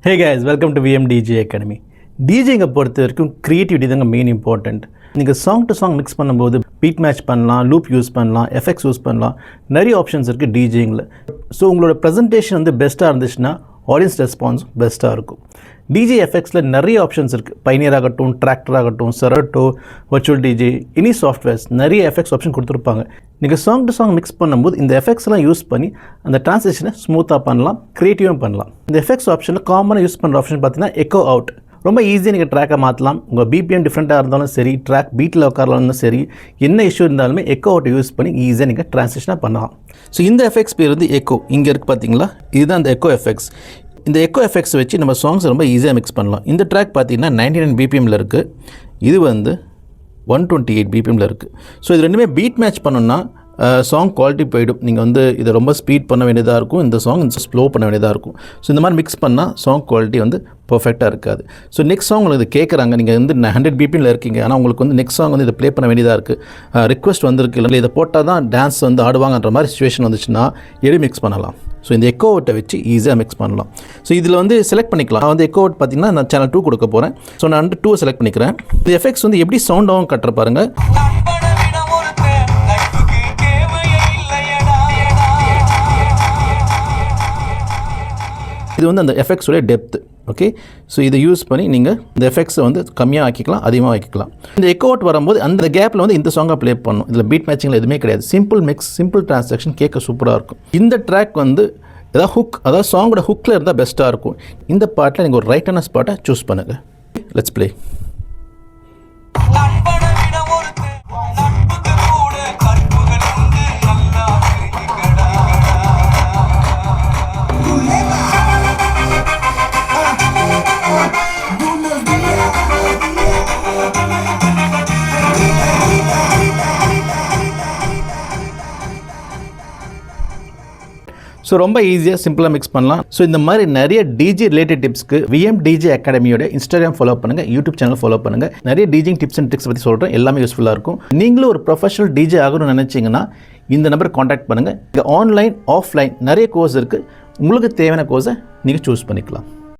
Hey guys, welcome to VMDJ Academy. DJங்க பொறுத்த வரைக்கும் creativity தாங்க மெயின் இம்பார்ட்டன்ட். நீங்கள் சாங் டு சாங் மிக்ஸ் பண்ணும்போது பீட் மேட்ச் பண்ணலாம், லூப் யூஸ் பண்ணலாம், எஃபெக்ட்ஸ் யூஸ் பண்ணலாம், நிறைய ஆப்ஷன்ஸ் இருக்குது டிஜேங்கில். ஸோ உங்களோட ப்ரெசன்டேஷன் வந்து பெஸ்ட்டாக இருந்துச்சுன்னா ஆடியன்ஸ் ரெஸ்பான்ஸ் பெஸ்ட்டாக இருக்கும். டிஜே எஃபெக்ட்ஸில் நிறைய ஆப்ஷன்ஸ் இருக்குது. பைனியர் ஆகட்டும், டிராக்டர் ஆகட்டும், செரட்டோ, வர்ச்சுவல் டிஜே, எனி சாஃப்ட்வேர்ஸ் நிறைய எஃபெக்ட்ஸ் ஆப்ஷன் கொடுத்துருப்பாங்க. நீங்கள் சாங் டு சாங் மிக்ஸ் பண்ணும்போது இந்த எஃபெக்ட்ஸ்லாம் யூஸ் பண்ணி அந்த ட்ரான்ஸ்லேஷனை ஸ்மூத்தாக பண்ணலாம், க்ரியேட்டிவாக பண்ணலாம். இந்த எஃபெக்ட்ஸ் ஆப்ஷனில் காமனாக யூஸ் பண்ணுற ஆப்ஷன் பார்த்தீங்கன்னா எக்கோ அவுட். ரொம்ப ஈஸியாக நீங்கள் ட்ராக்கை மாற்றலாம். உங்கள் பிபிஎம் டிஃப்ரெண்ட்டாக இருந்தாலும் சரி, ட்ராக் பீட்டில் உட்காரலாம் சரி, என்ன இஷ்யூ இருந்தாலுமே எக்கோ அவுட் யூஸ் பண்ணி ஈஸியாக நீங்கள் ட்ரான்ஸ்லேஷனாக பண்ணலாம். ஸோ இந்த எஃபெக்ட்ஸ் பேர் வந்து எக்கோ. இங்கே இருக்குது பார்த்தீங்களா, இதுதான் அந்த எக்கோ எஃபெக்ட்ஸ். இந்த எக்கோ எஃபெக்ட்ஸ் வச்சு நம்ம சாங்ஸ் ரொம்ப ஈஸியாக மிக்ஸ் பண்ணலாம். இந்த ட்ராக் பார்த்தீங்கன்னா 99 பிபிஎம்மில் இருக்குது, இது வந்து 128 பிபிஎம்மில் இருக்குது. ஸோ இது ரெண்டுமே பீட் மேட்ச் பண்ணணுன்னா சாங் குவாலிட்டி போய்டும். நீங்கள் வந்து இதை ரொம்ப ஸ்பீட் பண்ண வேண்டியதாக இருக்கும், இந்த சாங் ஸ்லோ பண்ண வேண்டியதாக இருக்கும். ஸோ இந்த மாதிரி மிக்ஸ் பண்ணால் சாங் குவாலிட்டி வந்து பர்ஃபெக்டாக இருக்காது. ஸோ நெக்ஸ்ட் சாங் உங்களுக்கு கேட்குறாங்க, நீங்கள் வந்து 100 பிபிஎம்மில் இருக்கீங்க, ஆனால் உங்களுக்கு வந்து நெக்ஸ்ட் சாங் வந்து இதை ப்ளே பண்ண வேண்டியதாக இருக்குது, ரிக்வஸ்ட் வந்திருக்கு, இல்லை இதை போட்டால் தான் டான்ஸ் வந்து ஆடுவாங்கன்ற மாதிரி சுச்சுவேஷன் வந்துச்சுன்னா எப்படி மிக்ஸ் பண்ணலாம்? ஸோ இந்த எக்கோ அவுட்டை வச்சு ஈஸியாக மிக்ஸ் பண்ணலாம். ஸோ இதில் வந்து செலக்ட் பண்ணிக்கலாம். நான் வந்து எக்கோ அவுட் பார்த்தீங்கன்னா நான் சேனல் 2 கொடுக்க போகிறேன். ஸோ நான் வந்து 2 செலக்ட் பண்ணிக்கிறேன். இந்த எஃபெக்ட்ஸ் வந்து எப்படி சவுண்டாகவும் கட்டுற பாருங்கள். இது வந்து அந்த எஃபெக்ட்ஸோடைய டெப்த்து. ஓகே, ஸோ இதை யூஸ் பண்ணி நீங்கள் இந்த எஃபெக்ட்ஸை வந்து கம்மியாக ஆக்கிக்கலாம், அதிகமாக ஆக்கிக்கலாம். இந்த எக்கோ அவுட் வரும்போது அந்த கேப்பில் வந்து இந்த சாங்கை ப்ளே பண்ணணும். இதில் பீட் மேட்சிங்கில் எதுவுமே கிடையாது. சிம்பிள் மிக்ஸ், சிம்பிள் ட்ரான்சாக்ஷன், கேட்க சூப்பராக இருக்கும். இந்த ட்ராக் வந்து ஏதாவது ஹுக், அதாவது சாங்கோட ஹுக்கில் இருந்தால் பெஸ்ட்டாக இருக்கும். இந்த பாட்டில் நீங்கள் ஒரு ரைட்டான ஸ்பாட்டை சூஸ் பண்ணுங்கள். Let's play. ஸோ ரொம்ப ஈஸியாக சிம்பிளாக மிக்ஸ் பண்ணலாம். ஸோ இந்த மாதிரி நிறைய டிஜே ரிலேட்டட் டிப்ஸ்க்கு VMDJ அகாடமியோட இன்ஸ்டாகிராம் ஃபாலோ பண்ணுங்கள், யூடியூப் சேனல் ஃபாலோ பண்ணுங்கள். நிறைய டிஜிங் டிப்ஸ் அண்ட் ட்ரிக்ஸ் பற்றி சொல்கிறேன், எல்லாமே யூஸ்ஃபுல்லாக இருக்கும். நீங்களும் ஒரு ப்ரொஃபஷனல் டிஜே ஆகணும்னு நினச்சிங்கன்னா இந்த நம்பர் காண்டாக்ட் பண்ணுங்கள். இங்கே ஆன்லைன், ஆஃப்லைன் நிறைய கோர்ஸ் இருக்குது. உங்களுக்கு தேவையான கோர்ஸை நீங்கள் சூஸ் பண்ணிக்கலாம்.